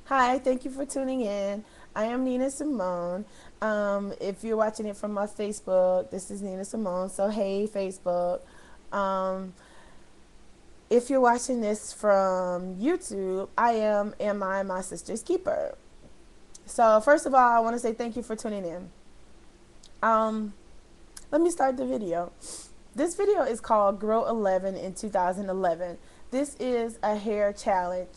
Hi, thank you for tuning in. I am Nina Simone. If you're watching it from my Facebook, this is Nina Simone. So, hey, Facebook. Um, if you're watching this from YouTube, I am I my sister's keeper. So, first of all, I want to say thank you for tuning in. Um, Let me start the video. This video is called Grow 11 in 2011. This is a hair challenge.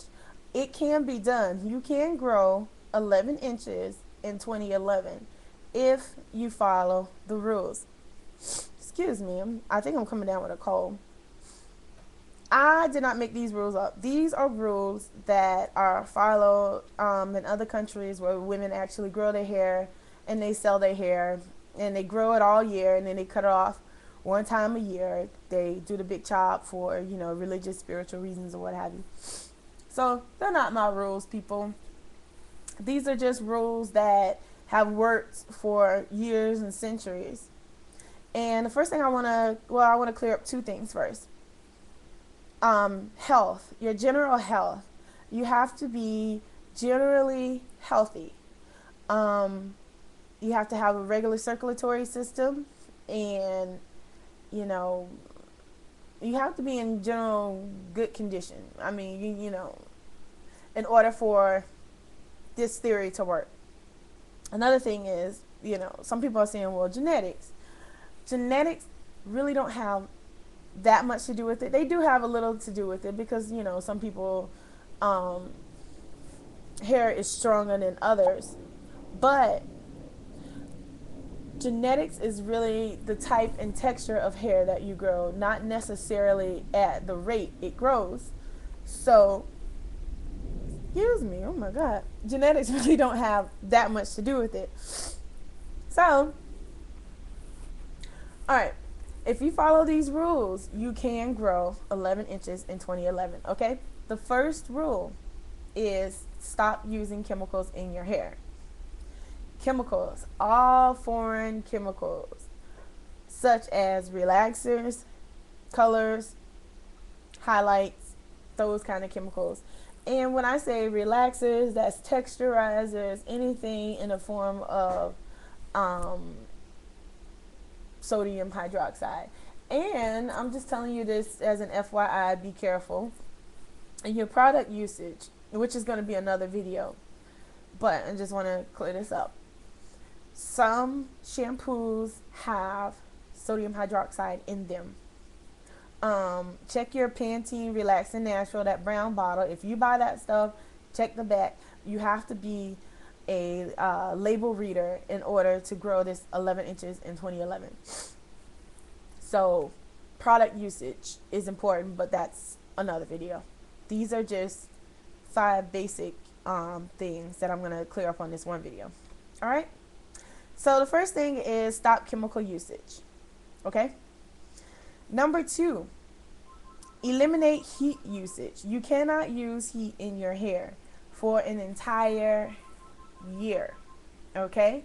It can be done. You can grow 11 inches in 2011 if you follow the rules. Excuse me, I think I'm coming down with a cold. I did not make these rules up. These are rules that are followed in other countries where women actually grow their hair and they sell their hair and they grow it all year and then they cut it off one time a year. They do the big chop for, religious, spiritual reasons or what have you. So they're not my rules, people. These are just rules that have worked for years and centuries. And the first thing I want to clear up two things first. Health, your general health. You have to be generally healthy. Um, you have to have a regular circulatory system, and you know you have to be in general good condition. I mean, in order for this theory to work. Another thing is, some people are saying, well, genetics really don't have that much to do with it. They do have a little to do with it because some people um, hair is stronger than others, but genetics is really the type and texture of hair that you grow, not necessarily at the rate it grows. So, excuse me, oh my God, genetics really don't have that much to do with it. So, all right, if you follow these rules, you can grow 11 inches in 2011, okay? The first rule is stop using chemicals in your hair. Chemicals, all foreign chemicals, such as relaxers, colors, highlights, those kind of chemicals. And when I say relaxers, that's texturizers, anything in the form of um, sodium hydroxide. And I'm just telling you this as an FYI, be careful. And your product usage, which is going to be another video, but I just want to clear this up. Some shampoos have sodium hydroxide in them. Check your Pantene Relaxing Natural, that brown bottle. If you buy that stuff, check the back. You have to be a label reader in order to grow this 11 inches in 2011. So product usage is important, but that's another video. These are just 5 basic things that I'm going to clear up on this one video. All right. So the first thing is stop chemical usage. Okay. Number 2, eliminate heat usage. You cannot use heat in your hair for an entire year. Okay.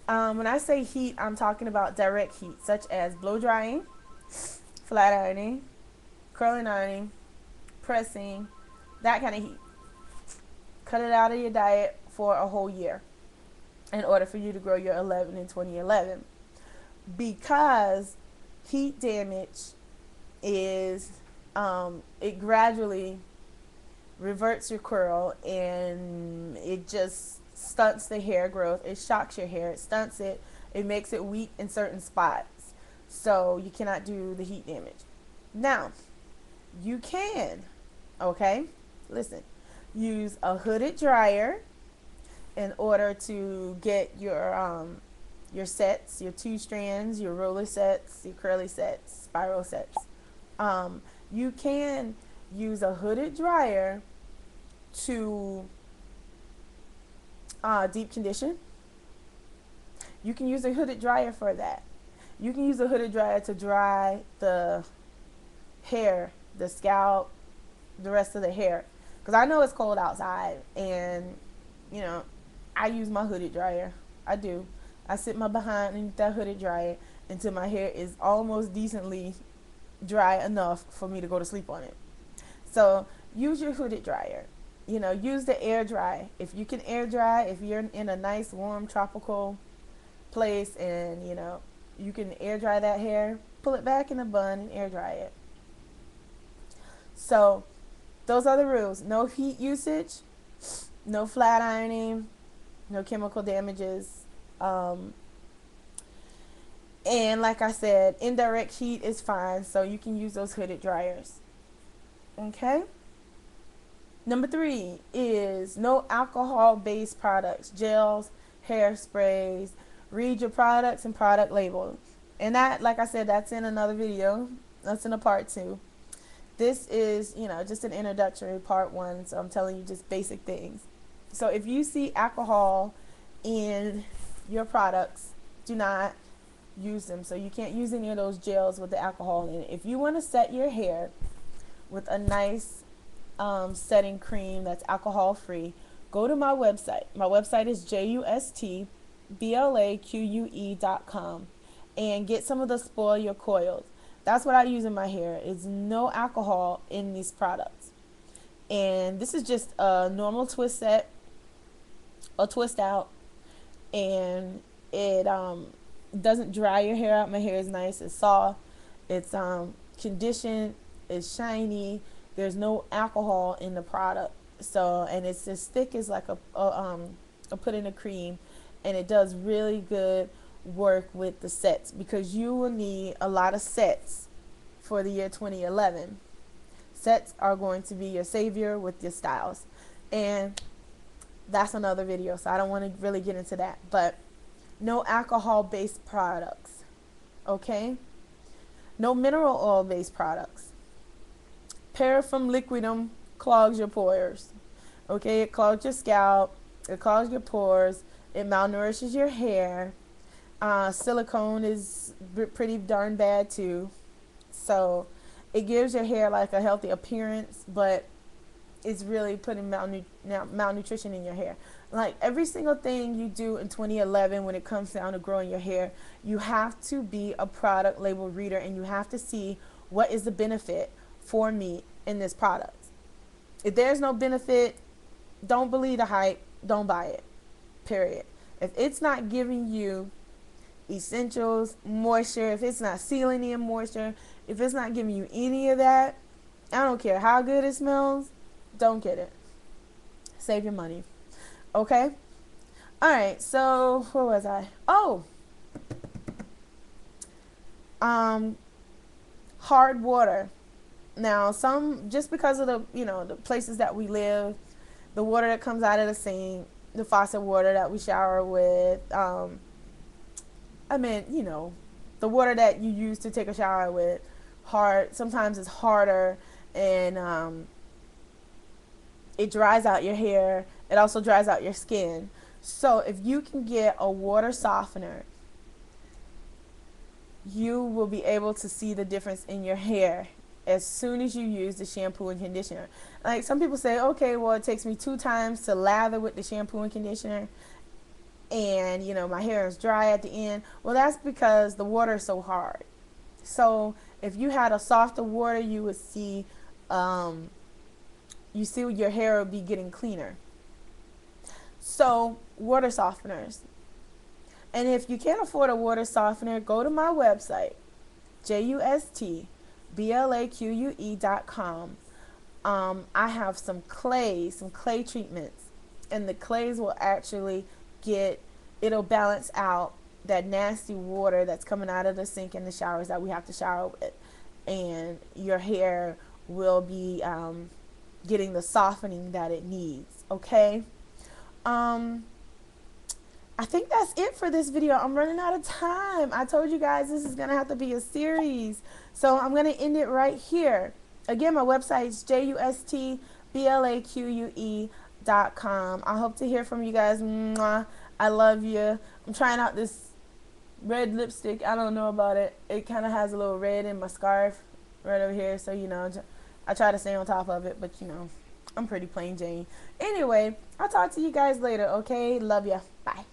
When I say heat, I'm talking about direct heat, such as blow drying, flat ironing, curling ironing, pressing, that kind of heat. Cut it out of your diet for a whole year in order for you to grow your 11 in 2011, because heat damage is it gradually reverts your curl and it just stunts the hair growth. It shocks your hair, it stunts it, it makes it weak in certain spots. So you cannot do the heat damage. Now, you can, okay, listen, use a hooded dryer in order to get your sets, your 2 strands, your roller sets, your curly sets, spiral sets. You can use a hooded dryer to deep condition. You can use a hooded dryer for that. You can use a hooded dryer to dry the hair, the scalp, the rest of the hair. Because I know it's cold outside, and I use my hooded dryer. I do. I sit my behind in that hooded dryer until my hair is almost decently dry enough for me to go to sleep on it. So use your hooded dryer. you know, use the air dry. If you can air dry, if you're in a nice warm tropical place and you know you can air dry that hair, pull it back in a bun and air dry it. So those are the rules. No heat usage, no flat ironing, no chemical damages. And like I said, indirect heat is fine, so you can use those hooded dryers. Okay? Number 3 is no alcohol-based products, gels, hairsprays. Read your products and product labels. And that, like I said, that's in another video. That's in a part 2. This is, you know, just an introductory part 1, so I'm telling you just basic things. So if you see alcohol in your products, do not use them. So you can't use any of those gels with the alcohol in it. If you want to set your hair with a nice setting cream that's alcohol free, go to my website. My website is justblaque.com and get some of the Spoil Your Coils. That's what I use in my hair. It's no alcohol in these products. And this is just a normal twist set, a twist out, and it doesn't dry your hair out. My hair is nice, it's soft, it's conditioned, it's shiny. There's no alcohol in the product. So, and it's as thick as like a put in a cream, and it does really good work with the sets, because you will need a lot of sets for the year 2011. Sets are going to be your savior with your styles, and that's another video, so I don't want to really get into that. But no alcohol based products, okay? No mineral oil based products. Paraffin liquidum clogs your pores, okay? It clogs your scalp, it clogs your pores, it malnourishes your hair. Silicone is pretty darn bad too. So it gives your hair like a healthy appearance, but it's really putting malnutrition in your hair. Like every single thing you do in 2011 when it comes down to growing your hair, you have to be a product label reader, and you have to see what is the benefit for me in this product. If there's no benefit, don't believe the hype, don't buy it, period. If it's not giving you essentials, moisture, if it's not sealing in moisture, if it's not giving you any of that, I don't care how good it smells, don't get it. Save your money. Okay? Alright, so where was I? Oh! Hard water. Now, some, just because of the, you know, the places that we live, the water that comes out of the sink, the faucet water that we shower with, I mean, you know, the water that you use to take a shower with, sometimes it's harder, and it dries out your hair. It also dries out your skin. So if you can get a water softener, you will be able to see the difference in your hair as soon as you use the shampoo and conditioner. Like some people say, okay, well, it takes me 2 times to lather with the shampoo and conditioner, and you know my hair is dry at the end. Well, that's because the water is so hard. So if you had a softer water, you would see your hair would be getting cleaner. So water softeners. And if you can't afford a water softener, go to my website, justblaque.com. I have some clay treatments, and the clays will actually it'll balance out that nasty water that's coming out of the sink and the showers that we have to shower with, and your hair will be getting the softening that it needs. Okay? I think that's it for this video. I'm running out of time. I told you guys this is gonna have to be a series, so I'm gonna end it right here. Again, my website is justblaque.com. I hope to hear from you guys. Mwah. I love you. I'm trying out this red lipstick. I don't know about it. It kind of has a little red in my scarf right over here, so you know, I try to stay on top of it, but you know, I'm pretty plain Jane. Anyway, I'll talk to you guys later, okay? Love ya. Bye.